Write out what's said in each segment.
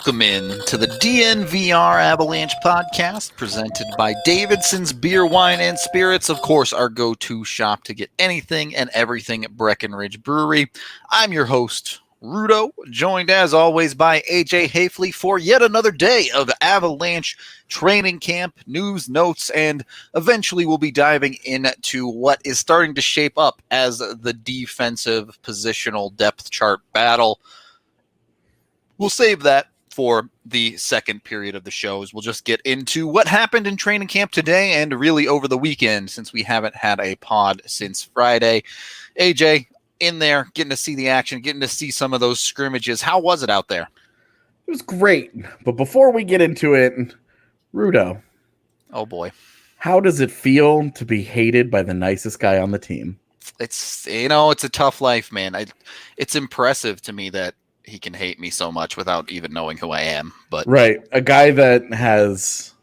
Welcome in to the DNVR Avalanche Podcast, presented by Davidson's Beer, Wine, and Spirits. Of course, our go-to shop to get anything and everything at Breckenridge Brewery. I'm your host, Rudolph, joined as always by AJ Haefele for yet another day of Avalanche training camp, news, notes, and eventually we'll be diving into what is starting to shape up as the defensive positional depth chart battle. We'll save that for the second period of the shows. We'll just get into what happened in training camp today and really over the weekend, since we haven't had a pod since Friday. AJ, in there, getting to see the action, getting to see some of those scrimmages. How was it out there? It was great. But before we get into it, Rudo. Oh, boy. How does it feel to be hated by the nicest guy on the team? It's a tough life, man. It's impressive to me that he can hate me so much without even knowing who I am. But right. A guy that has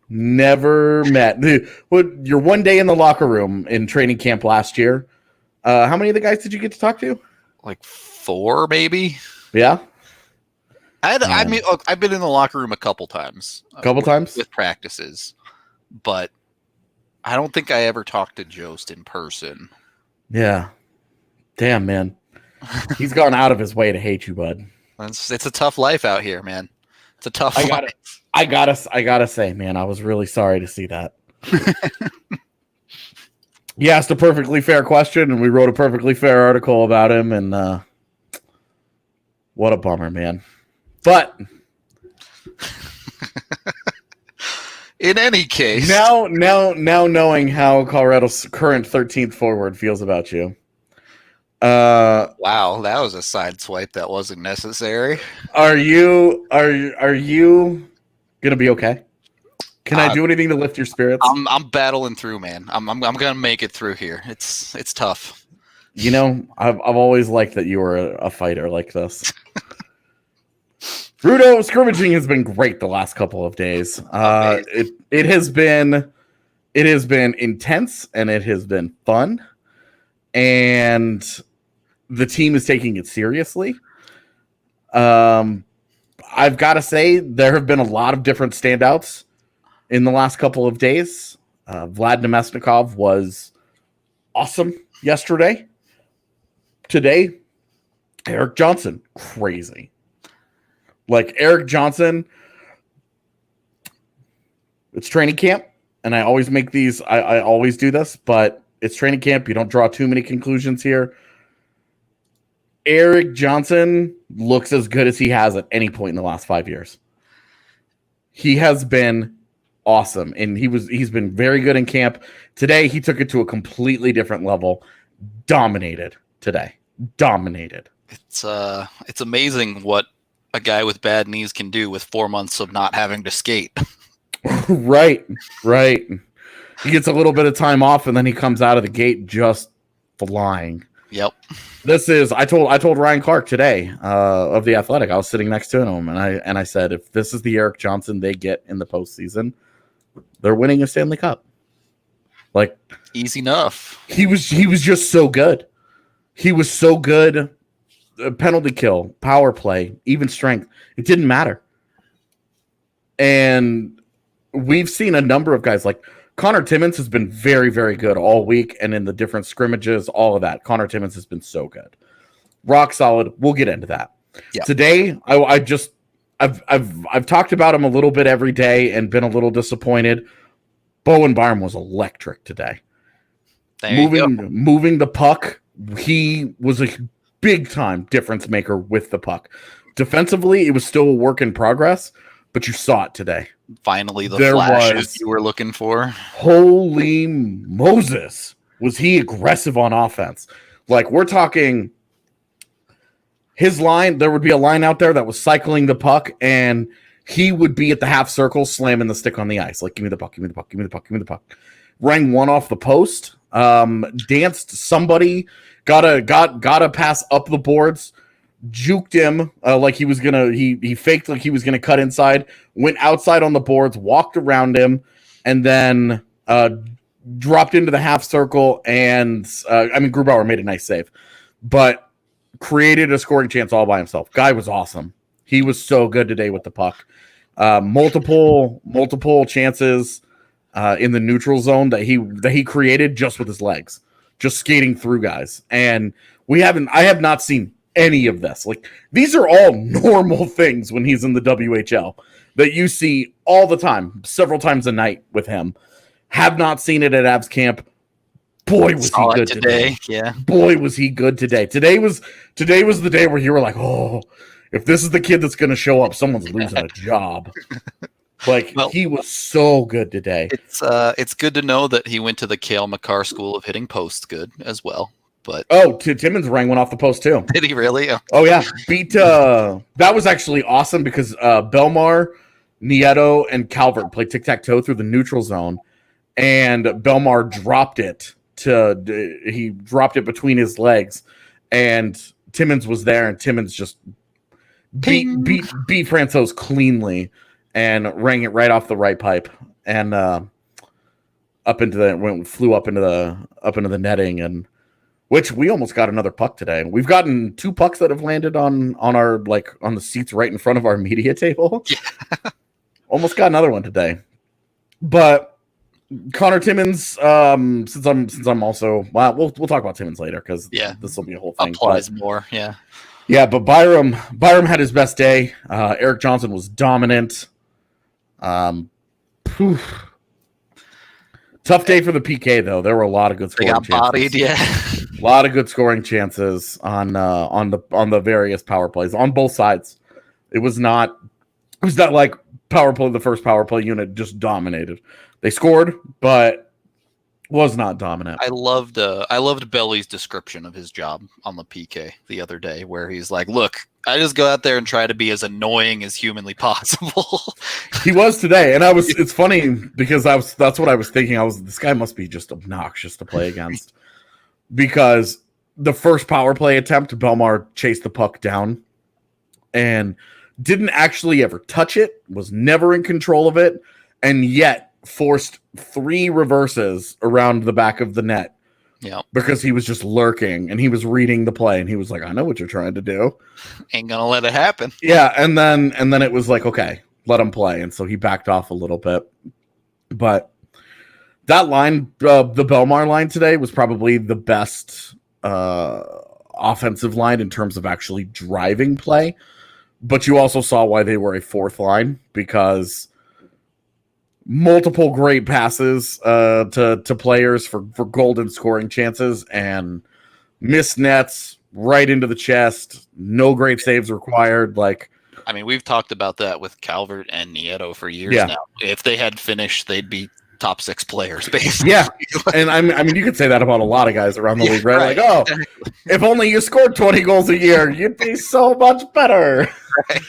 never met. Your one day in the locker room in training camp last year, how many of the guys did you get to talk to? Like 4, maybe. Yeah. I've been in the locker room a couple times. With practices, but I don't think I ever talked to Jost in person. Yeah. Damn, man. He's gone out of his way to hate you, bud. It's a tough life out here, man. It's a tough life. I gotta say, man, I was really sorry to see that. You asked a perfectly fair question, and we wrote a perfectly fair article about him, and what a bummer, man. But in any case, now knowing how Colorado's current 13th forward feels about you. Wow, that was a side swipe that wasn't necessary. Are you gonna be okay? Can I do anything to lift your spirits? I'm battling through, man. I'm gonna make it through here. It's tough. You know, I've always liked that you were a fighter like this. Rudo, scrimmaging has been great the last couple of days. It has been intense and it has been fun, and the team is taking it seriously. I've got to say there have been a lot of different standouts in the last couple of days. Vlad Nemesnikov was awesome yesterday. Today, Eric Johnson, crazy. Like Eric Johnson, it's training camp, and I always make these, I always do this, but it's training camp. You don't draw too many conclusions here. Eric Johnson looks as good as he has at any point in the last 5 years. He has been awesome, and he's been very good in camp. Today, he took it to a completely different level. Dominated today. Dominated. It's amazing what a guy with bad knees can do with 4 months of not having to skate. Right. He gets a little bit of time off, and then he comes out of the gate just flying. Yep. I told Ryan Clark today of The Athletic. I was sitting next to him, and I said, if this is the Eric Johnson they get in the postseason, they're winning a Stanley Cup. Like, easy enough. He was just so good. He was so good. Penalty kill, power play, even strength. It didn't matter. And we've seen a number of guys like Connor Timmins has been very, very good all week, and in the different scrimmages, all of that. Connor Timmins has been so good. Rock solid. We'll get into that. Yeah. Today, I've talked about him a little bit every day and been a little disappointed. Bowen Barham was electric today. Moving the puck. He was a big time difference maker with the puck. Defensively, it was still a work in progress, but you saw it today. Finally, the flashes you were looking for. Holy Moses. Was he aggressive on offense? Like, we're talking his line, there would be a line out there that was cycling the puck, and he would be at the half circle slamming the stick on the ice. Like, give me the puck, give me the puck, give me the puck, give me the puck. Rang one off the post, danced somebody, got a pass up the boards, juked him like he was gonna. He faked like he was gonna cut inside, went outside on the boards, walked around him, and then dropped into the half circle. And Grubauer made a nice save, but created a scoring chance all by himself. Guy was awesome. He was so good today with the puck. Multiple chances in the neutral zone that he created just with his legs, just skating through guys. And I have not seen any of this. Like, these are all normal things when he's in the WHL that you see all the time, several times a night with him. Have not seen it at Avs camp. Boy, was he good today. Yeah. Boy, was he good today. Today was the day where you were like, oh, if this is the kid that's going to show up, someone's losing a job. Like, he was so good today. It's good to know that he went to the Cale Makar School of Hitting Posts good as well. But Timmins rang one off the post too. Did he really? Oh yeah, beat. That was actually awesome because Bednar, Nieto, and Calvert played tic-tac-toe through the neutral zone, and Bednar dropped it between his legs, and Timmins was there, and Timmins just beat Francouz cleanly and rang it right off the right pipe and flew up into the netting, and which we almost got another puck today. We've gotten 2 pucks that have landed on the seats right in front of our media table. Yeah. Almost got another one today. But Connor Timmins, since I'm also, well, we'll talk about Timmins later because this will be a whole thing. Applies more, yeah. Yeah, but Byram had his best day. Eric Johnson was dominant. Tough day for the PK though. There were a lot of good scoring chances. Bodied, yeah. A lot of good scoring chances on the various power plays on both sides. It was not like power play. The first power play unit just dominated. They scored, but was not dominant. I loved Belly's description of his job on the PK the other day, where he's like, "Look, I just go out there and try to be as annoying as humanly possible." He was today, and it's funny because that's what I was thinking. This guy must be just obnoxious to play against. Because the first power play attempt, Bednar chased the puck down and didn't actually ever touch it, was never in control of it, and yet forced 3 reverses around the back of the net. Yeah. Because he was just lurking and he was reading the play and he was like, I know what you're trying to do. Ain't gonna let it happen. Yeah, and then it was like, okay, let him play. And so he backed off a little bit. But that line, the Bednar line today, was probably the best offensive line in terms of actually driving play. But you also saw why they were a 4th line, because multiple great passes to players for golden scoring chances and missed nets right into the chest. No great saves required. Like, I mean, we've talked about that with Calvert and Nieto for years now. If they had finished, they'd be top 6 players, basically. Yeah, and I mean, you could say that about a lot of guys around the league, right? Like, oh, if only you scored 20 goals a year, you'd be so much better. Right.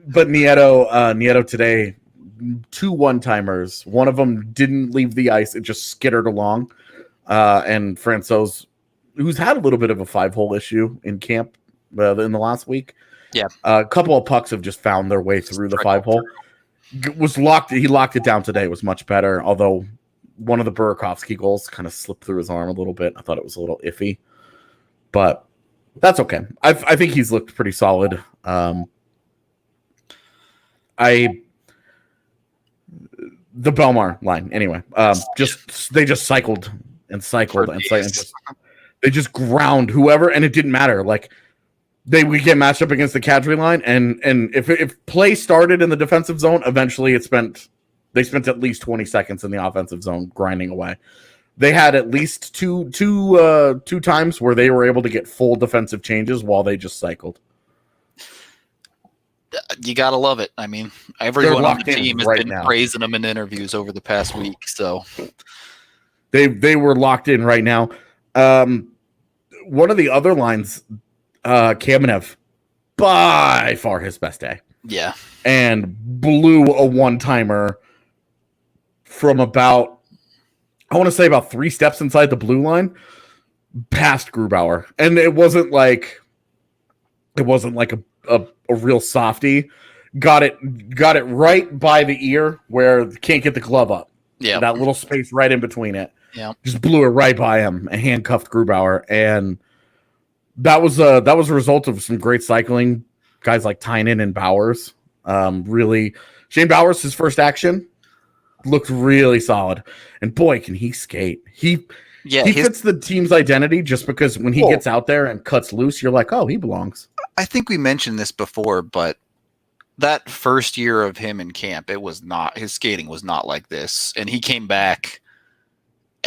But Nieto today, 2 one-timers. One of them didn't leave the ice; it just skittered along. And Francouz, who's had a little bit of a 5-hole issue in camp in the last week, a couple of pucks have just found their way through the 5-hole. Was locked. He locked it down today. It was much better. Although one of the Burakovsky goals kind of slipped through his arm a little bit. I thought it was a little iffy, but that's okay. I think he's looked pretty solid. The Bednar line anyway. They just cycled and they just ground whoever, and it didn't matter. Like, they would get matched up against the Kadri line, and if play started in the defensive zone, eventually they spent at least 20 seconds in the offensive zone grinding away. They had at least two times where they were able to get full defensive changes while they just cycled. You gotta love it. I mean, everyone on the team has been praising them in interviews over the past week, so they were locked in right now. One of the other lines, Kamenev, by far his best day. Yeah. And blew a one-timer from about 3 steps inside the blue line past Grubauer. And it wasn't like a real softie. Got it right by the ear where can't get the glove up. Yeah. That little space right in between it. Yeah. Just blew it right by him and handcuffed Grubauer. And that was a result of some great cycling guys like Tynan and Bowers. Really, Shane Bowers, his first action looked really solid, and boy, can he skate! He fits the team's identity just because when he gets out there and cuts loose, you're like, oh, he belongs. I think we mentioned this before, but that first year of him in camp, his skating was not like this, and he came back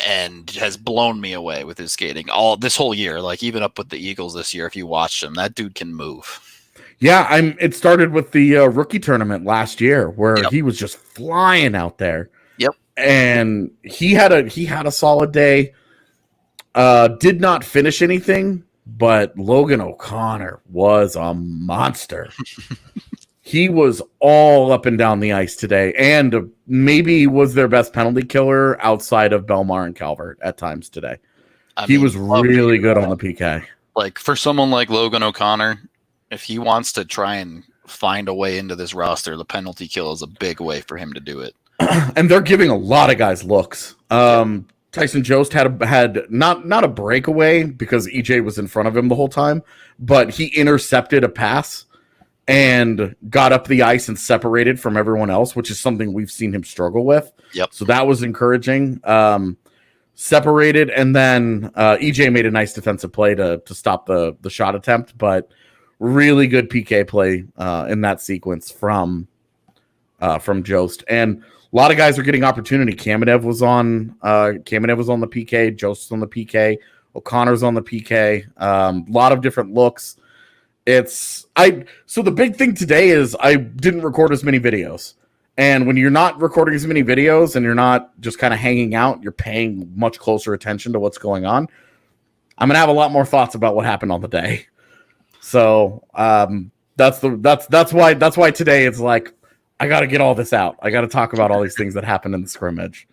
and has blown me away with his skating all this whole year. Like even up with the Eagles this year, if you watched him, that dude can move. Yeah, it started with the rookie tournament last year where he was just flying out there. Yep, and he had a solid day. Did not finish anything, but Logan O'Connor was a monster. He was all up and down the ice today, and maybe was their best penalty killer outside of Belmar and Calvert at times today. He was really good on the PK. Like for someone like Logan O'Connor, if he wants to try and find a way into this roster, the penalty kill is a big way for him to do it. And they're giving a lot of guys looks. Tyson Jost had not a breakaway because EJ was in front of him the whole time, but he intercepted a pass and got up the ice and separated from everyone else, which is something we've seen him struggle with. Yep. So that was encouraging. Separated, and then EJ made a nice defensive play to stop the shot attempt, but really good PK play in that sequence from Jost. And a lot of guys are getting opportunity. Kamenev was on the PK, Jost on the PK, O'Connor's on the PK. A lot of different looks. So the big thing today is I didn't record as many videos. And when you're not recording as many videos and you're not just kind of hanging out, you're paying much closer attention to what's going on. I'm going to have a lot more thoughts about what happened on the day. So that's why today it's like, I got to get all this out. I got to talk about all these things that happened in the scrimmage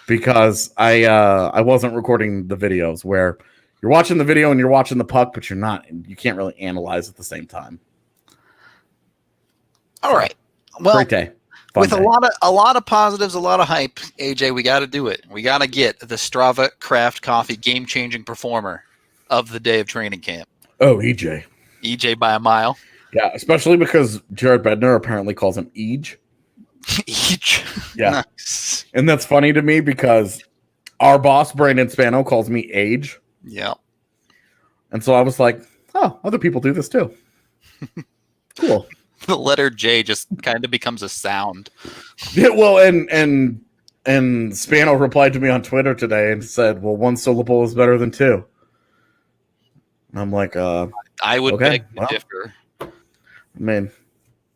because I wasn't recording the videos where you're watching the video and you're watching the puck, but you can't really analyze at the same time. All right. Well, great day. With a lot of positives, a lot of hype, AJ, we got to do it. We got to get the Strava Craft Coffee game-changing performer of the day of training camp. Oh, EJ. EJ by a mile. Yeah, especially because Jared Bednar apparently calls him Ej. Ej. Yeah. Nice. And that's funny to me because our boss, Brandon Spano, calls me Age. Yeah. And so I was like, oh, other people do this too. Cool. The letter J just kind of becomes a sound. Yeah, well, and Spano replied to me on Twitter today and said, well, one syllable is better than two. And I'm like, I would beg to differ. I mean,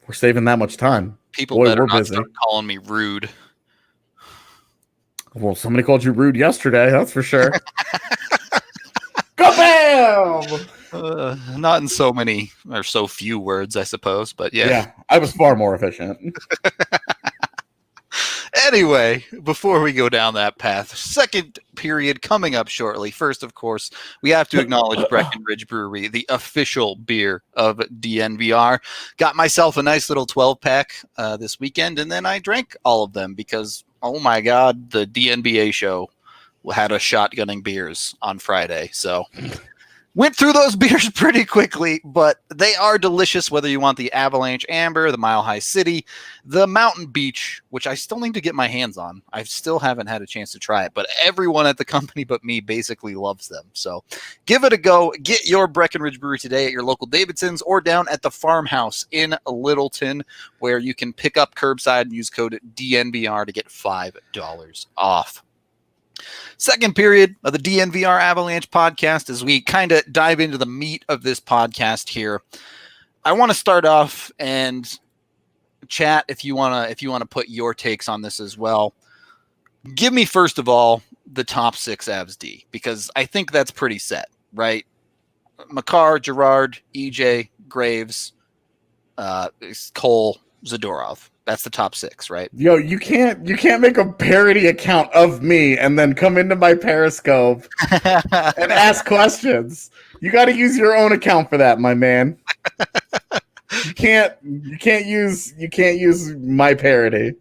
we're saving that much time. People better not start calling me rude. Well, somebody called you rude yesterday, that's for sure. Go bam! Not in so many or so few words, I suppose, but yeah. Yeah, I was far more efficient. Anyway, before we go down that path, second period coming up shortly. First, of course, we have to acknowledge Breckenridge Brewery, the official beer of DNVR. Got myself a nice little 12-pack this weekend, and then I drank all of them because, oh my God, the DNBA show had us shotgunning beers on Friday. So went through those beers pretty quickly, but they are delicious, whether you want the Avalanche Amber, the Mile High City, the Mountain Beach, which I still need to get my hands on. I still haven't had a chance to try it, but everyone at the company but me basically loves them. So give it a go. Get your Breckenridge Brewery today at your local Davidson's or down at the Farmhouse in Littleton, where you can pick up curbside and use code DNVR to get $5 off. Second period of the DNVR Avalanche podcast, as we kind of dive into the meat of this podcast here, I want to start off and chat if you want to put your takes on this as well. Give me first of all the top 6 Avs D, because I think that's pretty set, right? Makar, Gerard, EJ, Graves, Cole, Zadorov. That's the top 6, right? Yo, you can't make a parody account of me and then come into my Periscope and ask questions. You got to use your own account for that, my man. You can't use my parody.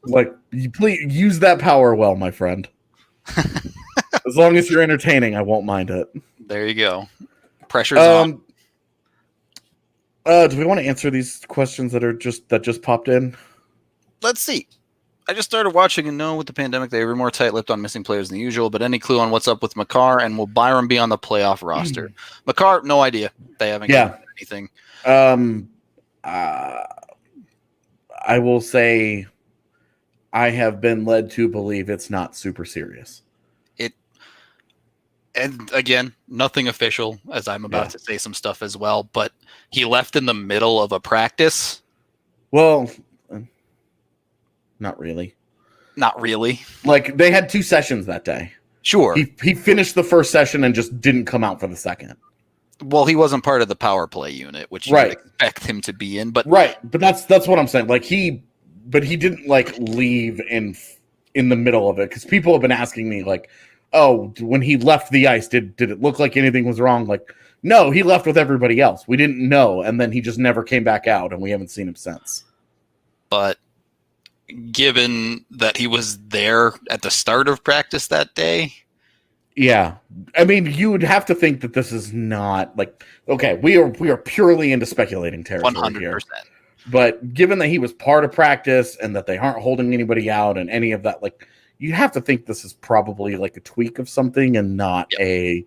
Like, you please use that power well, my friend. As long as you're entertaining, I won't mind it. There you go. Pressure's on. Do we want to answer these questions that just popped in? Let's see. I just started watching and know with the pandemic they were more tight-lipped on missing players than usual, but any clue on what's up with Makar and will Byram be on the playoff roster? Makar, no idea. They haven't given anything. I will say I have been led to believe it's not super serious. And again, nothing official, as I'm about to say some stuff as well, but he left in the middle of a practice. Well, not really. Not really. Like, they had 2 sessions that day. Sure. He finished the first session and just didn't come out for the second. Well, he wasn't part of the power play unit, which you would expect him to be in. But but that's what I'm saying. Like, he didn't like leave in the middle of it, because people have been asking me like, oh, when he left the ice, did it look like anything was wrong? Like, no, he left with everybody else. We didn't know, and then he just never came back out, and we haven't seen him since. But given that he was there at the start of practice that day, yeah, I mean, you would have to think that this is not like, okay, we are purely into speculating territory 100%. Here. But given that he was part of practice and that they aren't holding anybody out and any of that, like, you have to think this is probably like a tweak of something and not a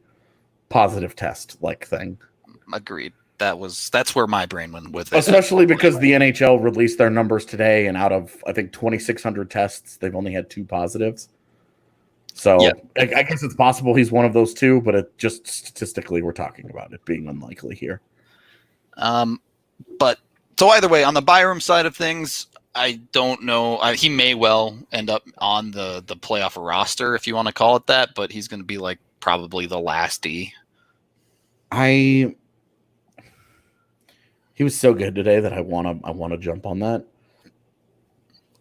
positive test like thing. Agreed. That's where my brain went with it. Especially because the NHL released their numbers today, and out of, I think, 2,600 tests, they've only had 2 positives. So I guess it's possible he's one of those 2, but it just statistically we're talking about it being unlikely here. But so either way, on the Byram side of things, I don't know. He may well end up on the playoff roster, if you want to call it that, but he's going to be like probably the last D. He was so good today that I want to jump on that.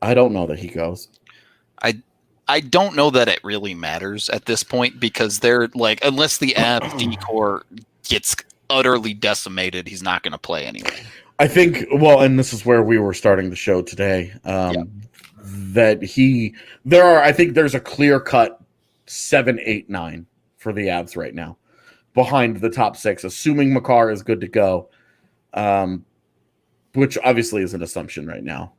I don't know that he goes. I don't know that it really matters at this point, because they're like, unless the Avs D-core gets utterly decimated, he's not going to play anyway. I think, well, and this is where we were starting the show today, that I think there's a clear-cut 7, 8, 9 for the Avs right now, behind the top 6, assuming Makar is good to go, which obviously is an assumption right now.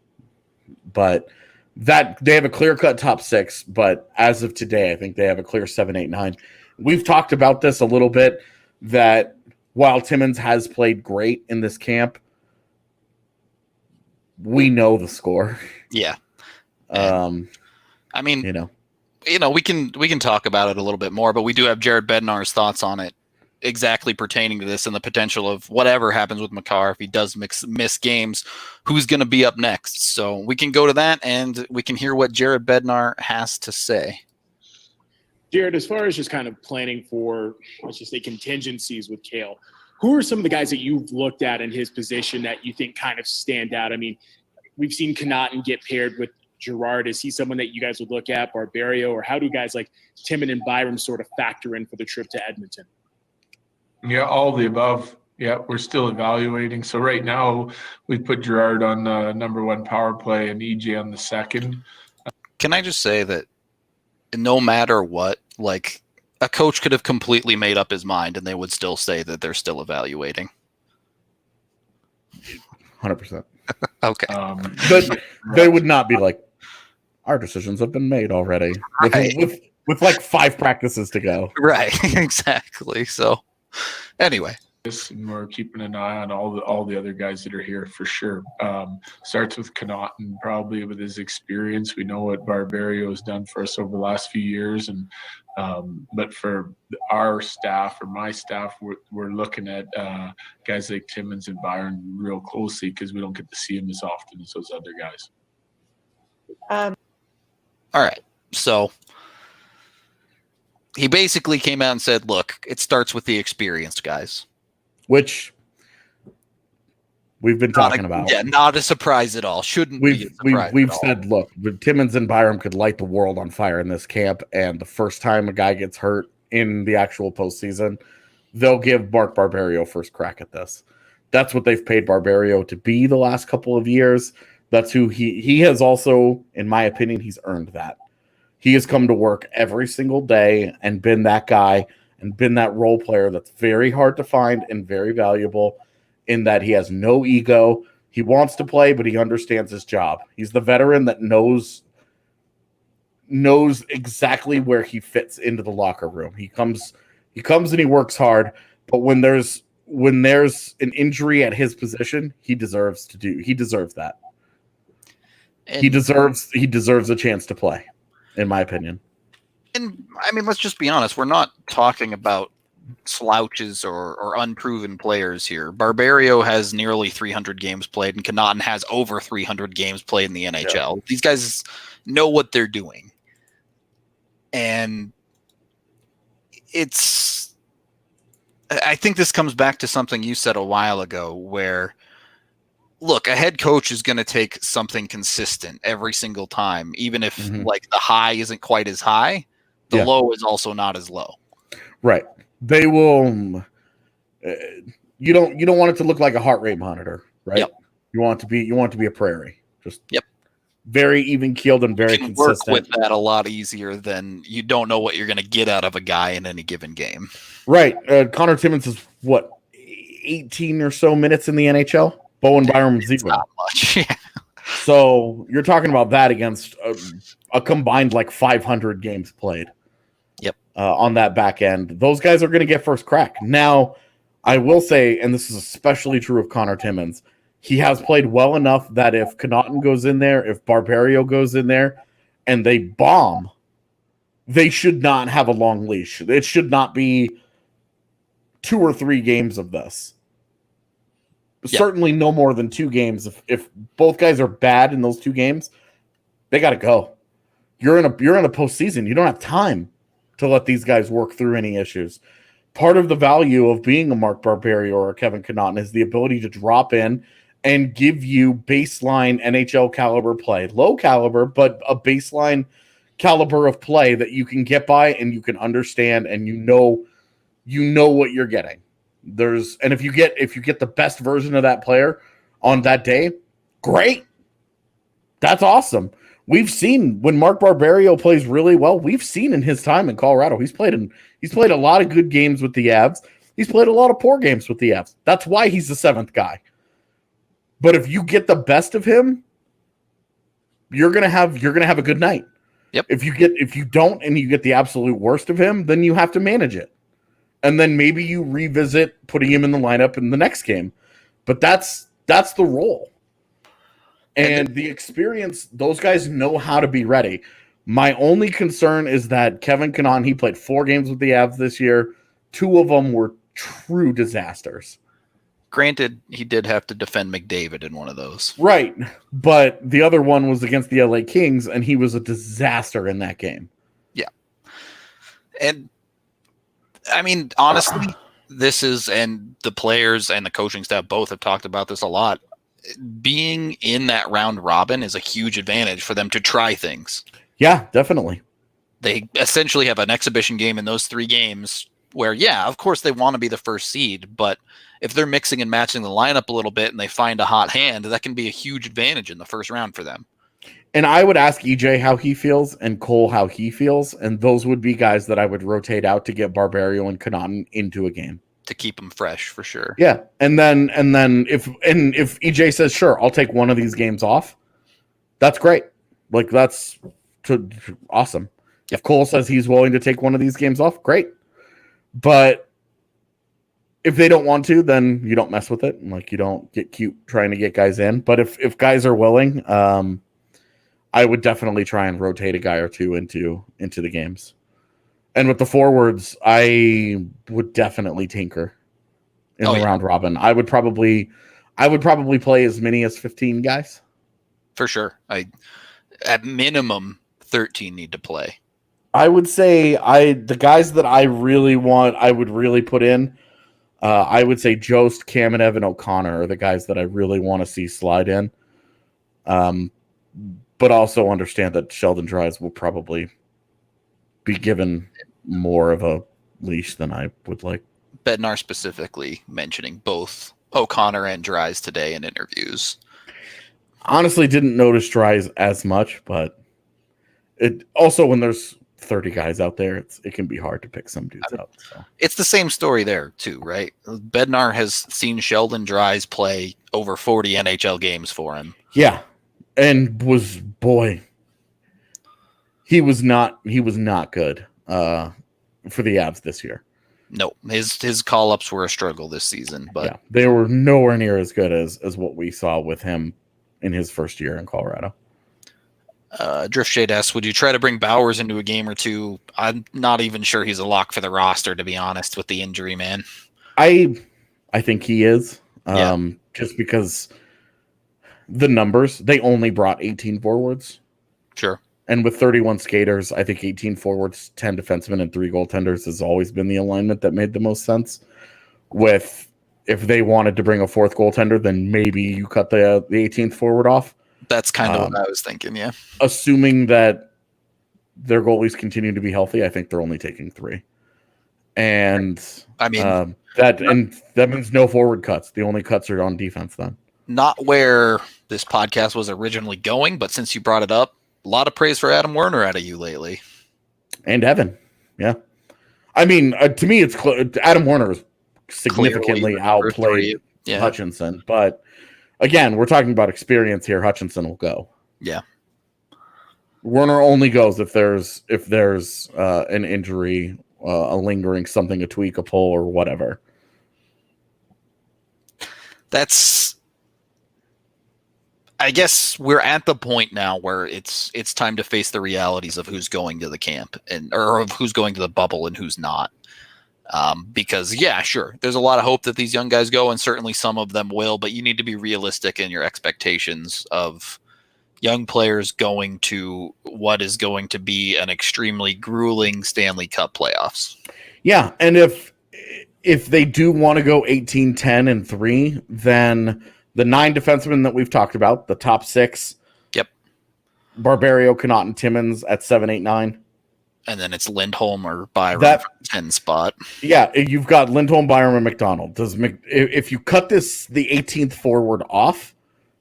But that they have a clear-cut top 6, but as of today, I think they have a clear 7, 8, 9. We've talked about this a little bit, that while Timmins has played great in this camp, we know the score. Yeah. I mean, we can talk about it a little bit more, but we do have Jared Bednar's thoughts on it exactly pertaining to this and the potential of whatever happens with Makar. If he does miss games, who's going to be up next? So we can go to that and we can hear what Jared Bednar has to say. Jared, as far as just kind of planning for, let's just say, contingencies with Cale, who are some of the guys that you've looked at in his position that you think kind of stand out? I mean, we've seen Connaughton get paired with Girard. Is he someone that you guys would look at, Barberio, or how do guys like Timmin and Byram sort of factor in for the trip to Edmonton? Yeah, all of the above. Yeah, we're still evaluating. So right now we put Girard on the number 1 power play and EJ on the 2nd. Can I just say that no matter what, like, a coach could have completely made up his mind and they would still say that they're still evaluating. 100%. Okay. But they would not be like, our decisions have been made already. With like 5 practices to go. Right, exactly. So anyway. And we're keeping an eye on all the other guys that are here for sure. Starts with Connaughton, probably with his experience. We know what Barberio has done for us over the last few years, and but for our staff or my staff, we're looking at guys like Timmins and Byron real closely, because we don't get to see them as often as those other guys. All right, so he basically came out and said, "Look, it starts with the experienced guys." Which we've been talking about. Yeah, not a surprise at all. Shouldn't be a surprise. We've said, look, Timmins and Byram could light the world on fire in this camp, and the first time a guy gets hurt in the actual postseason, they'll give Mark Barberio first crack at this. That's what they've paid Barberio to be the last couple of years. That's who he has also, in my opinion, he's earned that. He has come to work every single day and been that guy and been that role player that's very hard to find and very valuable in that he has no ego. He wants to play, but he understands his job. He's the veteran that knows exactly where he fits into the locker room. He comes and he works hard, but when there's an injury at his position, he deserves that. And he deserves a chance to play, in my opinion. And I mean, let's just be honest. We're not talking about slouches or unproven players here. Barberio has nearly 300 games played, and Connaughton has over 300 games played in the NHL. Yeah. These guys know what they're doing. And I think this comes back to something you said a while ago where, look, a head coach is going to take something consistent every single time, even if like the high isn't quite as high, the low is also not as low. Right. They will. You don't want it to look like a heart rate monitor, right? Yep. You want it to be a prairie. Just very even keeled and very consistent. Work with that a lot easier than you don't know what you're going to get out of a guy in any given game. Right. Connor Timmins is 18 or so minutes in the NHL. Bowen Byram 0. Not much. Yeah. So you're talking about that against a combined like 500 games played. Yep. On that back end, those guys are going to get first crack. Now, I will say, and this is especially true of Connor Timmins, he has played well enough that if Connaughton goes in there, if Barberio goes in there, and they bomb, they should not have a long leash. It should not be 2 or 3 games of this. Yep. Certainly no more than 2 games. If both guys are bad in those 2 games, they got to go. You're in a postseason. You don't have time to let these guys work through any issues. Part of the value of being a Mark Barberio or a Kevin Connaughton is the ability to drop in and give you baseline NHL caliber play. Low caliber, but a baseline caliber of play that you can get by and you can understand and you know what you're getting. And if you get the best version of that player on that day, great. That's awesome. We've seen when Mark Barberio plays really well, we've seen in his time in Colorado, he's played a lot of good games with the Avs. He's played a lot of poor games with the Avs. That's why he's the 7th guy. But if you get the best of him, you're gonna have a good night. Yep. If you don't and you get the absolute worst of him, then you have to manage it. And then maybe you revisit putting him in the lineup in the next game. But that's the role. And the experience, those guys know how to be ready. My only concern is that Kevin Connaughton, he played 4 games with the Avs this year. 2 of them were true disasters. Granted, he did have to defend McDavid in one of those. Right. But the other one was against the LA Kings, and he was a disaster in that game. Yeah. And, I mean, honestly, and the players and the coaching staff both have talked about this a lot. Being in that round robin is a huge advantage for them to try things. Yeah, definitely. They essentially have an exhibition game in those 3 games where, yeah, of course they want to be the first seed, but if they're mixing and matching the lineup a little bit and they find a hot hand, that can be a huge advantage in the first round for them. And I would ask EJ how he feels and Cole how he feels, and those would be guys that I would rotate out to get Barberio and Connaughton into a game. To keep them fresh, for sure. Yeah, and then if EJ says, sure, I'll take one of these games off, that's great. Like, that's awesome. If Cole says he's willing to take one of these games off, great. But if they don't want to, then you don't mess with it. Like, you don't get cute trying to get guys in. But if guys are willing, I would definitely try and rotate a guy or 2 into the games. And with the forwards, I would definitely tinker in the round robin. I would probably play as many as 15 guys. For sure. At minimum 13 need to play. I would say the guys that I really want, I would really put in. I would say Jost, Kamenev, and O'Connor are the guys that I really want to see slide in. But also understand that Sheldon Dries will probably be given more of a leash than I would like. Bednar specifically mentioning both O'Connor and Dries today in interviews. Honestly, didn't notice Dries as much, but it also, when there's 30 guys out there, it can be hard to pick some dudes out. So. It's the same story there too, right? Bednar has seen Sheldon Dries play over 40 NHL games for him. Yeah, and he was not good for the Avs this year. No, his call-ups were a struggle this season, but yeah, they were nowhere near as good as what we saw with him in his first year in Colorado. Drift Shade asks, would you try to bring Bowers into a game or two? I'm not even sure he's a lock for the roster, to be honest, with the injury, man. I think he is. Just because the numbers, they only brought 18 forwards. Sure. And with 31 skaters, I think 18 forwards, 10 defensemen, and 3 goaltenders has always been the alignment that made the most sense. If they wanted to bring a 4th goaltender, then maybe you cut the 18th forward off. That's kind of what I was thinking, yeah. Assuming that their goalies continue to be healthy, I think they're only taking 3. And I mean, that means no forward cuts. The only cuts are on defense then. Not where this podcast was originally going, but since you brought it up, a lot of praise for Adam Werner out of you lately. And Evan. Yeah. I mean, to me, it's Adam Werner is significantly outplayed Hutchinson. But again, we're talking about experience here. Hutchinson will go. Yeah. Werner only goes if there's an injury, a lingering something, a tweak, a pull, or whatever. I guess we're at the point now where it's time to face the realities of who's going to the camp or of who's going to the bubble and who's not. Because yeah, sure, there's a lot of hope that these young guys go, and certainly some of them will, but you need to be realistic in your expectations of young players going to what is going to be an extremely grueling Stanley Cup playoffs. Yeah, and if they do want to go 18-10-3, then the 9 defensemen that we've talked about, the top 6. Yep. Barberio, Connaughton, and Timmins at 7, 8, 9. And then it's Lindholm or Byron for the 10 spot. Yeah, you've got Lindholm, Byron, and McDonald. If you cut the 18th forward off,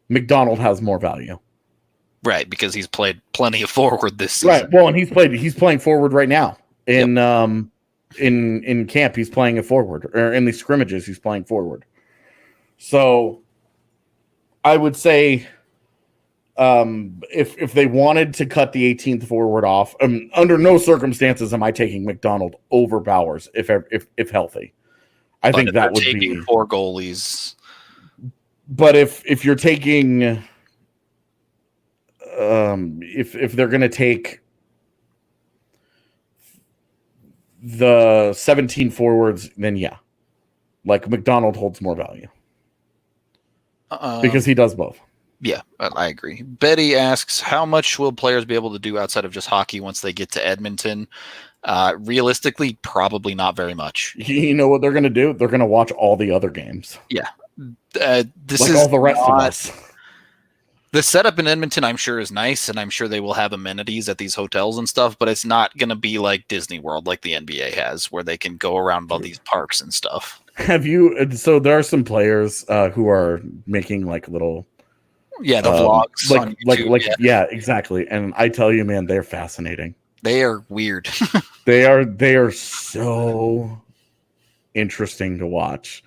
McDonald has more value. Right, because he's played plenty of forward this season. Right. Well, and he's playing forward right now. In camp, he's playing a forward, or in the scrimmages, he's playing forward. So I would say if they wanted to cut the 18th forward off, under no circumstances am I taking McDonald over Bowers if healthy. I think that would be 4 goalies. But if you're taking if they're going to take the 17 forwards, then yeah, like McDonald holds more value because he does both. Yeah, I agree. Betty asks, how much will players be able to do outside of just hockey once they get to Edmonton? Realistically, probably not very much. You know what they're going to do? They're going to watch all the other games. Yeah. This like is all the rest of us. The setup in Edmonton, I'm sure, is nice, and I'm sure they will have amenities at these hotels and stuff, but it's not going to be like Disney World like the NBA has, where they can go around all these parks and stuff. So there are some players who are making like little... Yeah, the vlogs on YouTube, yeah, exactly. And I tell you, man, they're fascinating. They are weird. They are so interesting to watch.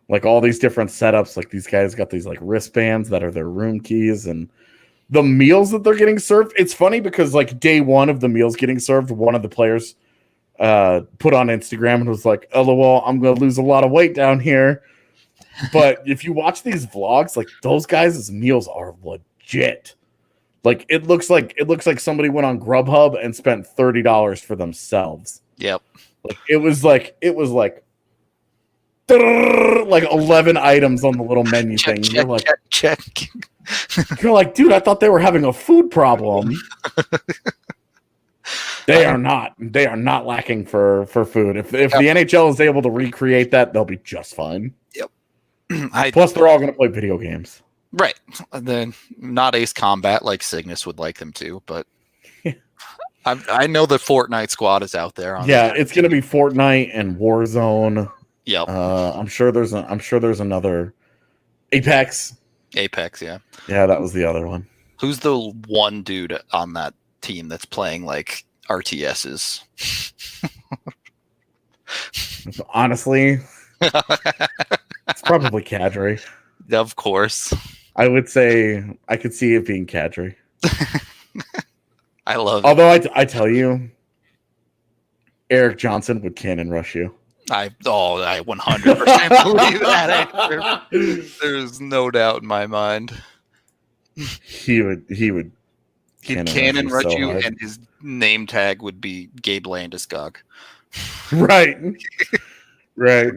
Like all these different setups, like these guys got these like wristbands that are their room keys, and the meals that they're getting served. It's funny because like day one of the meals getting served, one of the players put on Instagram and was like, "LOL, I'm going to lose a lot of weight down here." But if you watch these vlogs, like those guys' meals are legit. Like it looks like somebody went on Grubhub and spent $30 for themselves. Yep. Like it was like 11 items on the little menu thing. You're like, check. You're like, dude, I thought they were having a food problem. They are not. They are not lacking for food. If the NHL is able to recreate that, they'll be just fine. Yep. Plus, they're all going to play video games. Right. Then not Ace Combat like Cygnus would like them to, but I know the Fortnite squad is out there. It's going to be Fortnite and Warzone. Yep. I'm sure there's another Apex. Apex, yeah. Yeah, that was the other one. Who's the one dude on that team that's playing like RTSs. Honestly, it's probably Kadri. Of course. I would say I could see it being Kadri. I love Although I tell you, Eric Johnson would cannon rush you. I 100% believe that answer. There's no doubt in my mind. He would He'd cannon rush so you, hard. and his name tag would be Gabe Landeskog. Right. Right.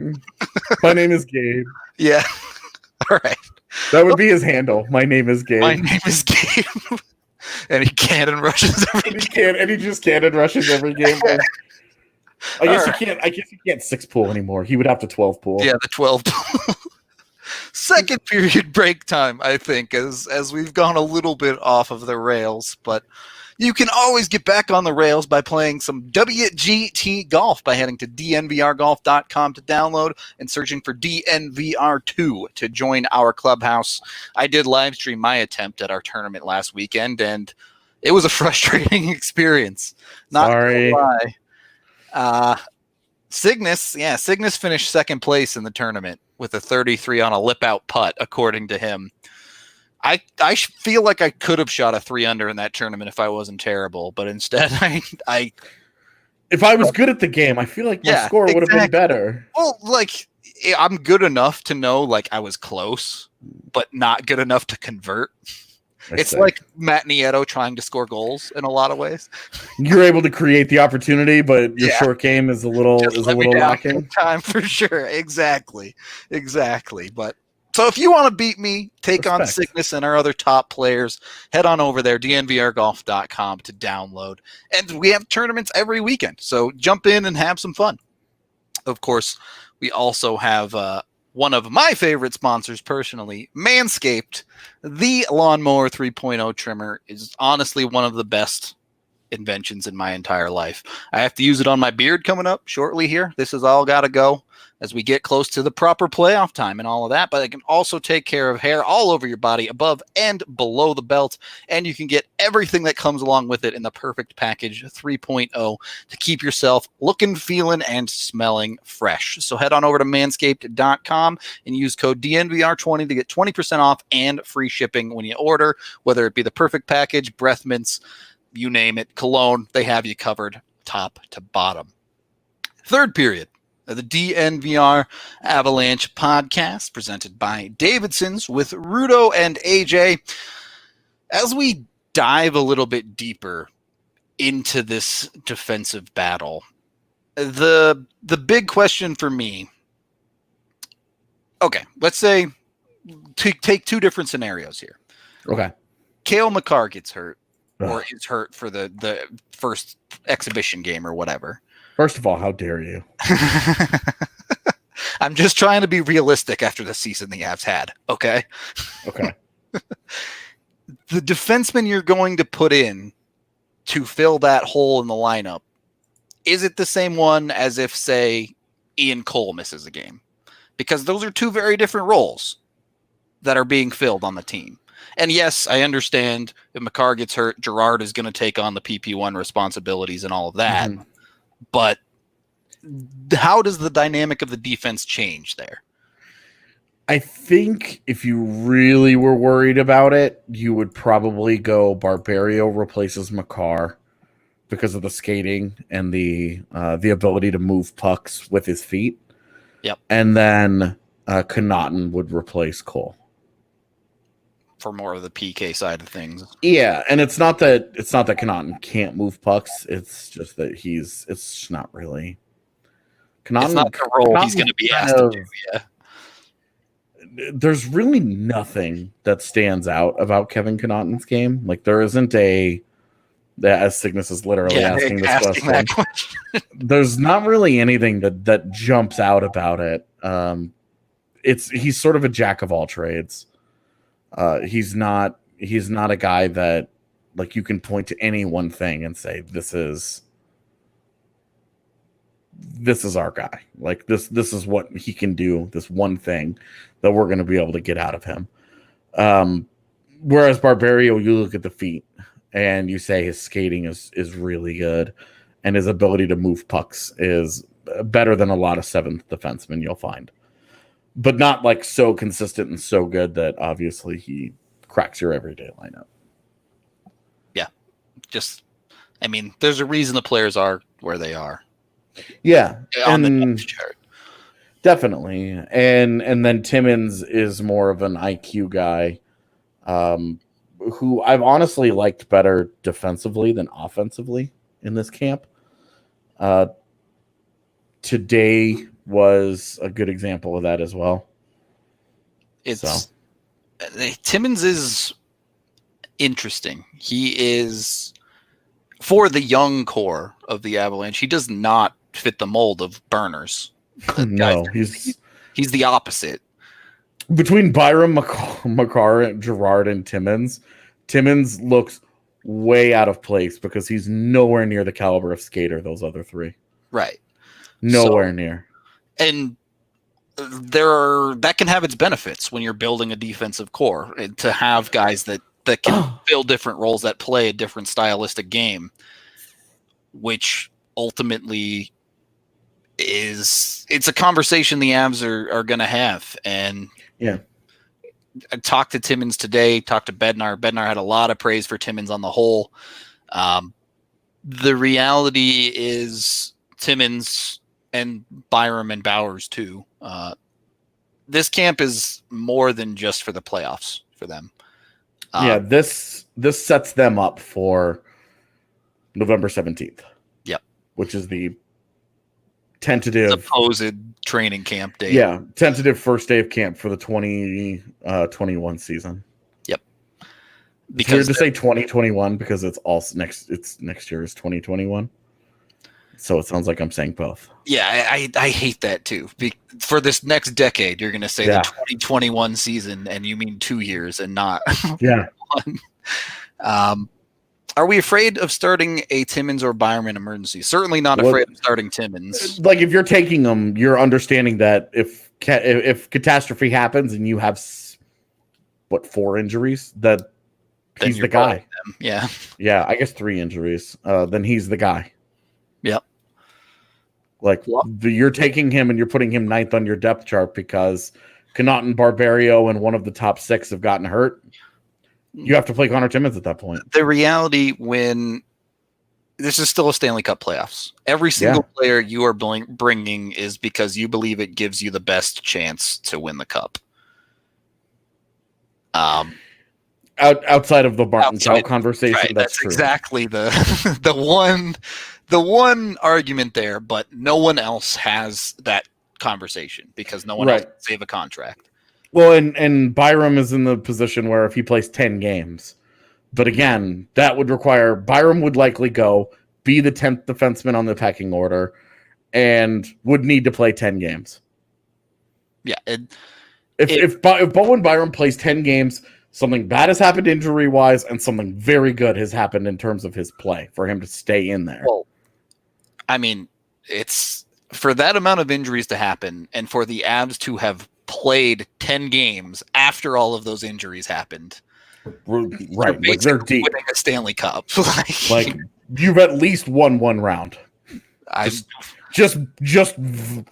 My name is Gabe. Yeah. All right. That would be his handle. My name is Gabe. My name is Gabe. And he cannon rushes every game. And he just cannon rushes every game. I guess you can't 6 pool anymore. He would have to 12 pool. Yeah, the 12 pool. Second period break time, I think, as we've gone a little bit off of the rails, but you can always get back on the rails by playing some WGT golf by heading to DNVRgolf.com to download and searching for DNVR2 to join our clubhouse. I did live stream my attempt at our tournament last weekend, and it was a frustrating experience. Not Sorry. gonna lie. Cygnus finished second place in the tournament with a 33 on a lip out putt, according to him. I feel like I could have shot a 3-under in that tournament if I wasn't terrible, but instead I if I was good at the game, I feel like my score would have been better. Well, like I'm good enough to know like I was close, but not good enough to convert. It's like Matt Nieto trying to score goals in a lot of ways. You're able to create the opportunity, but your short game is a little lacking. Time for sure. Exactly. But so if you want to beat me, take on Cygnus and our other top players, head on over there, dnvrgolf.com to download. And we have tournaments every weekend, so jump in and have some fun. Of course, we also have one of my favorite sponsors personally, Manscaped. The Lawnmower 3.0 trimmer is honestly one of the best inventions in my entire life. I have to use it on my beard coming up shortly here. This has all got to go as we get close to the proper playoff time and all of that, but it can also take care of hair all over your body, above and below the belt, and you can get everything that comes along with it in the perfect package 3.0 to keep yourself looking, feeling, and smelling fresh. So head on over to manscaped.com and use code DNVR20 to get 20% off and free shipping when you order, whether it be the perfect package, breath mints, you name it, cologne, they have you covered top to bottom. Third period of the DNVR Avalanche Podcast, presented by Davidson's with Rudo and AJ. As we dive a little bit deeper into this defensive battle, the big question for me, okay, let's say take two different scenarios here. Okay. Cale Makar gets hurt or is hurt for the first exhibition game or whatever. First of all, how dare you? I'm just trying to be realistic after the season the Avs had, okay? Okay. The defenseman you're going to put in to fill that hole in the lineup, is it the same one as if, say, Ian Cole misses a game? Because those are two very different roles that are being filled on the team. And yes, I understand if Makar gets hurt, Gerard is going to take on the PP1 responsibilities and all of that. Mm-hmm. But how does the dynamic of the defense change there? I think if you really were worried about it, you would probably go Barberio replaces Makar because of the skating and the ability to move pucks with his feet. Yep. And then Connaughton would replace Cole for more of the PK side of things. Yeah, and it's not that Connaughton can't move pucks. It's just that it's not really. Connaughton, it's not the role he's going to be asked to do. Yeah. There's really nothing that stands out about Kevin Connaughton's game. Like there isn't as Cygnus is literally asking this question. There's not really anything that jumps out about it. He's sort of a jack of all trades. He's not a guy that like you can point to any one thing and say this is our guy. Like this is what he can do, this one thing that we're going to be able to get out of him. Whereas Barberio, you look at the feet and you say his skating is really good, and his ability to move pucks is better than a lot of seventh defensemen you'll find, but not like so consistent and so good that obviously he cracks your everyday lineup. Yeah, there's a reason the players are where they are. Yeah, on the depth chart. Definitely, and then Timmins is more of an IQ guy, who I've honestly liked better defensively than offensively in this camp. Today was a good example of that as well. Timmins is interesting. He is, for the young core of the Avalanche, he does not fit the mold of Burners. No, he's the opposite. Between Byram, Makar, Gerard, and Timmins looks way out of place because he's nowhere near the caliber of skater those other three. Right. Nowhere near. And that can have its benefits when you're building a defensive core, and to have guys that can fill different roles, that play a different stylistic game, which ultimately it's a conversation the Avs are going to have. And yeah, I talked to Timmins today, talked to Bednar. Bednar had a lot of praise for Timmins on the whole. The reality is Timmins and Byram and Bowers too. This camp is more than just for the playoffs for them. This sets them up for November 17th. Yep. Which is the tentative supposed training camp day. Yeah, tentative first day of camp for the 2021 season. Yep. It's weird to say 2021 because it's next year is 2021. So it sounds like I'm saying both. Yeah, I hate that too. For this next decade, you're going to say the 2021 season, and you mean 2 years and not one. Are we afraid of starting a Timmins or Byram in emergency? Certainly not afraid of starting Timmins. Like if you're taking them, you're understanding that if catastrophe happens and you have 4 injuries, that then he's the guy. Yeah. Yeah, I guess 3 injuries. Then he's the guy. Yep. Like you're taking him and you're putting him 9th on your depth chart because Connaughton, Barbario, and one of the top 6 have gotten hurt. You have to play Connor Timmins at that point. The reality when this is still a Stanley Cup playoffs, every single player you are bringing is because you believe it gives you the best chance to win the cup. Outside of the Barton Chow conversation, right, that's true. Exactly the one argument there, but no one else has that conversation because no one else can save a contract. Well, and Byram is in the position where if he plays 10 games, but again, that would require Byram would likely be the 10th defenseman on the pecking order and would need to play 10 games. Yeah. If Bowen Byram plays 10 games, something bad has happened injury-wise and something very good has happened in terms of his play for him to stay in there. Well, I mean, it's for that amount of injuries to happen and for the Avs to have played 10 games after all of those injuries happened. Right. Like they're deep. Winning a Stanley Cup. like you've at least won one round. Just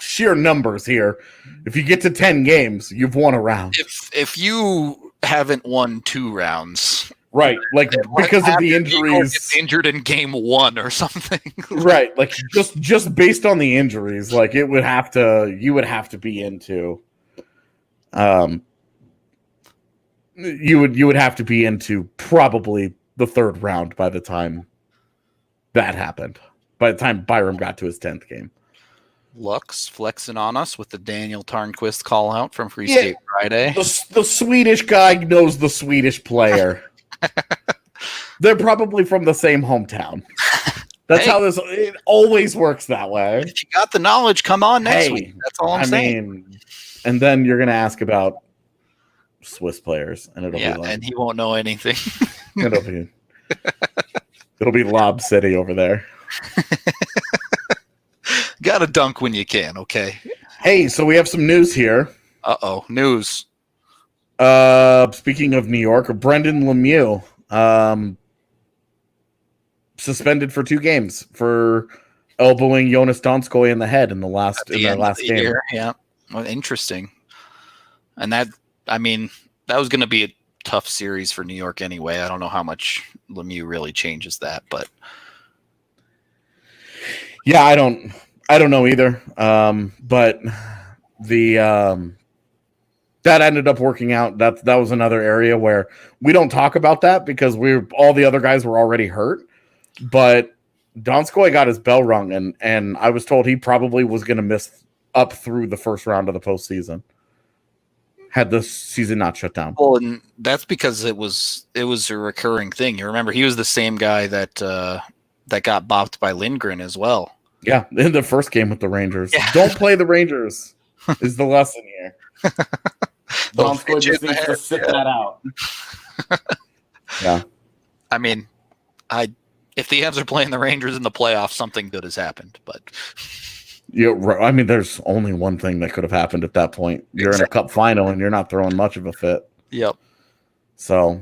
sheer numbers here. If you get to 10 games, you've won a round. If you haven't won 2 rounds. Right. Like because of the injuries. Injured in game 1 or something. Right. Like just based on the injuries, like you would have to be into you would have to be into probably the 3rd round by the time that happened. By the time Byram got to his 10th game. Lux flexing on us with the Daniel Tarnquist call out from Free Skate Friday. The Swedish guy knows the Swedish player. They're probably from the same hometown. That's how it always works that way. If you got the knowledge, come on next week. That's all I'm saying. And then you're going to ask about Swiss players, and it'll be like, and he won't know anything. it'll be Lob City over there. Gotta dunk when you can, okay? Hey, so we have some news here. Uh-oh, news. Speaking of New York, Brendan Lemieux suspended for 2 games for elbowing Jonas Donskoy in the head in their last game. Year. Yeah, well, interesting. And that was going to be a tough series for New York anyway. I don't know how much Lemieux really changes that, but yeah, I don't know either. But the that ended up working out. That was another area where we don't talk about that because all the other guys were already hurt. But Donskoy got his bell rung, and I was told he probably was going to miss up through the first round of the postseason had the season not shut down. Well, and that's because it was a recurring thing. You remember he was the same guy that got bopped by Lindgren as well. Yeah, in the first game with the Rangers. Yeah. Don't play the Rangers is the lesson here. Donskoy just needs to sit that out. Yeah. I mean, if the Avs are playing the Rangers in the playoffs, something good has happened. But I mean, there's only one thing that could have happened at that point. You're in a cup final and you're not throwing much of a fit. Yep. So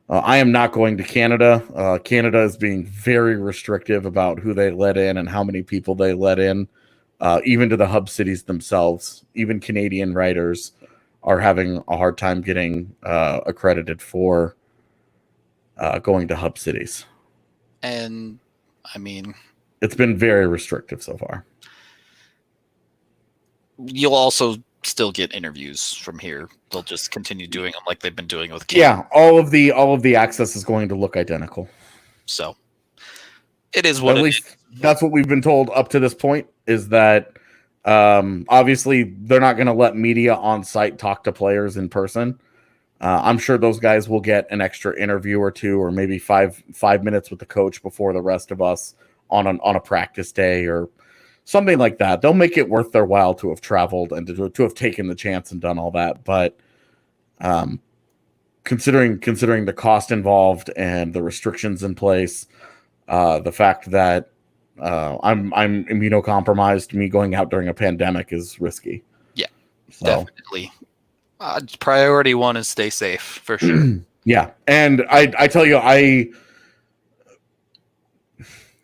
I am not going to Canada. Canada is being very restrictive about who they let in and how many people they let in, even to the hub cities themselves. Even Canadian writers are having a hard time getting accredited for going to hub cities. And I mean, it's been very restrictive so far. You'll also still get interviews from here. They'll just continue doing them like they've been doing with Canada. Yeah, all of the access is going to look identical. So it is what at least that's what we've been told up to this point, is that obviously they're not going to let media on site talk to players in person. I'm sure those guys will get an extra interview or two, or maybe five minutes with the coach before the rest of us on a practice day or something like that. They'll make it worth their while to have traveled and to have taken the chance and done all that. But considering the cost involved and the restrictions in place, the fact that I'm immunocompromised, me going out during a pandemic is risky. Yeah, so. Definitely. Priority one is stay safe for sure. Yeah, and I tell you, I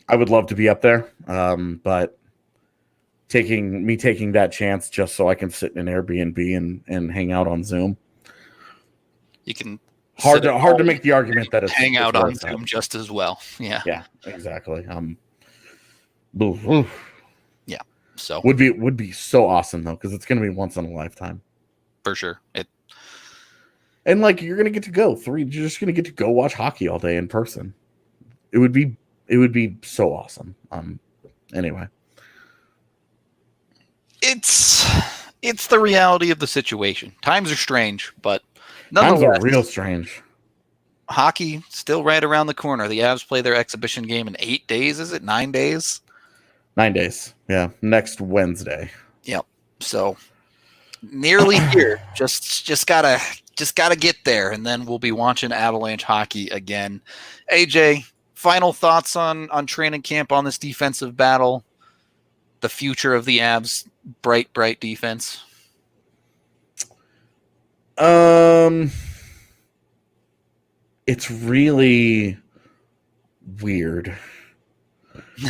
would love to be up there, but taking that chance just so I can sit in an Airbnb and hang out on Zoom. You can hard to make the argument that it's hang out on Zoom just as well. Yeah. Yeah, exactly. Yeah. So would be so awesome though, because it's going to be once in a lifetime. For sure. And like you're going to get to go you're just going to get to go watch hockey all day in person. It would be so awesome. Anyway. It's the reality of the situation. Times are strange, but nonetheless, times are real strange. Hockey still right around the corner. The Avs play their exhibition game in 8 days. Is it 9 days? 9 days. Yeah, next Wednesday. Yep. So nearly here. Just gotta get there, and then we'll be watching Avalanche hockey again. AJ, final thoughts on training camp, on this defensive battle, the future of the Avs' bright defense. It's really weird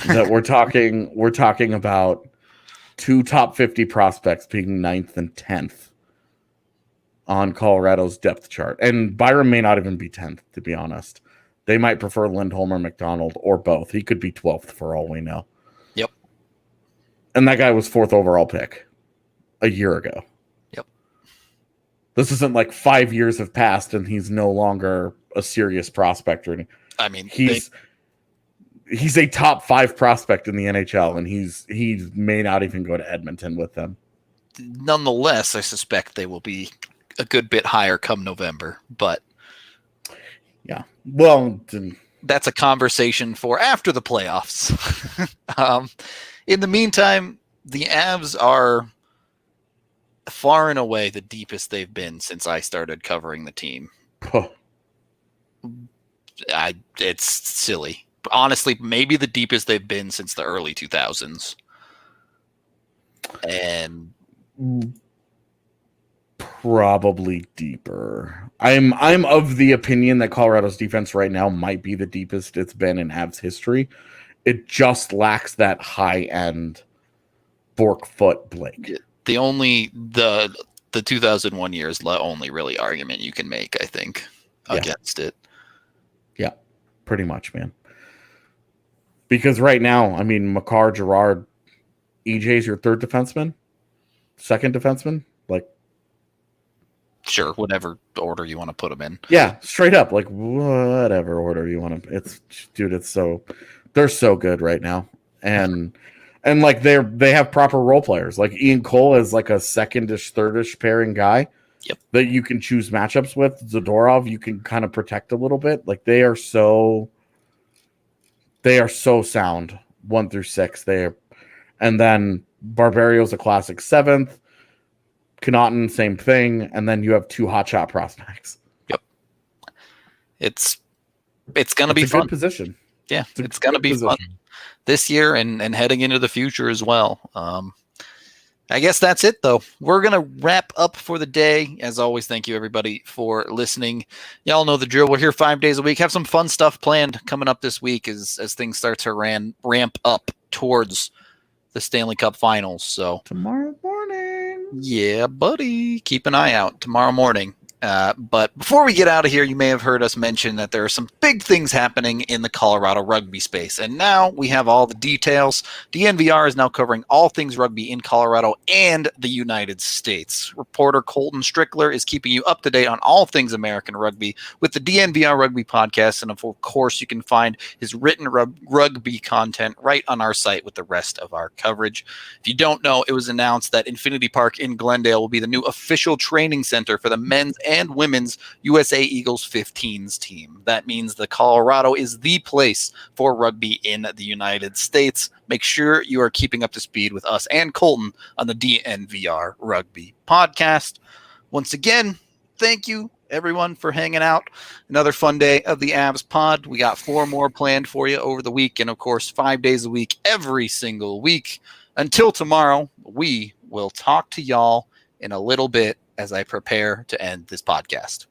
that we're talking about 2 top 50 prospects being 9th and 10th on Colorado's depth chart. And Byram may not even be 10th, to be honest. They might prefer Lindholm or McDonald or both. He could be 12th for all we know. Yep. And that guy was 4th overall pick a year ago. Yep. This isn't like 5 years have passed and he's no longer a serious prospect. I mean, he's a top 5 prospect in the NHL, and he may not even go to Edmonton with them. Nonetheless, I suspect they will be a good bit higher come November, but yeah, well, that's a conversation for after the playoffs. In the meantime, the Avs are far and away the deepest they've been since I started covering the team. It's silly. Honestly, maybe the deepest they've been since the early 2000s. And Probably deeper. I'm of the opinion that Colorado's defense right now might be the deepest it's been in Avs history. It just lacks that high end Bork foot Blake. The 2001 year is the only really argument you can make, I think, against it. Yeah, pretty much, man. Because right now, I mean, Makar, Gerard, EJ's your third defenseman, second defenseman, like. Sure, whatever order you want to put them in. Yeah, straight up, like whatever order you want to. They're so good right now, and like they have proper role players. Like Ian Cole is like a secondish, thirdish pairing guy. Yep. That you can choose matchups with. Zadorov, you can kind of protect a little bit. Like they are so sound 1 through 6 there, and then Barbario's a classic 7th. Connaughton, same thing, and then you have 2 hotshot prospects. Yep, it's gonna be fun. Good position. Yeah, it's gonna be fun this year and heading into the future as well. I guess that's it, though. We're going to wrap up for the day. As always, thank you, everybody, for listening. Y'all know the drill. We're here 5 days a week. Have some fun stuff planned coming up this week as things start to ramp up towards the Stanley Cup Finals. So tomorrow morning. Yeah, buddy. Keep an eye out tomorrow morning. But before we get out of here, you may have heard us mention that there are some big things happening in the Colorado rugby space. And now we have all the details. DNVR is now covering all things rugby in Colorado and the United States. Reporter Colton Strickler is keeping you up to date on all things American rugby with the DNVR Rugby Podcast. And of course, you can find his written rugby content right on our site with the rest of our coverage. If you don't know, it was announced that Infinity Park in Glendale will be the new official training center for the men's and women's USA Eagles 15s team. That means the Colorado is the place for rugby in the United States. Make sure you are keeping up to speed with us and Colton on the DNVR Rugby Podcast. Once again, thank you everyone for hanging out. Another fun day of the Avs pod. We got 4 more planned for you over the week, and of course 5 days a week every single week. Until tomorrow, we will talk to y'all in a little bit as I prepare to end this podcast.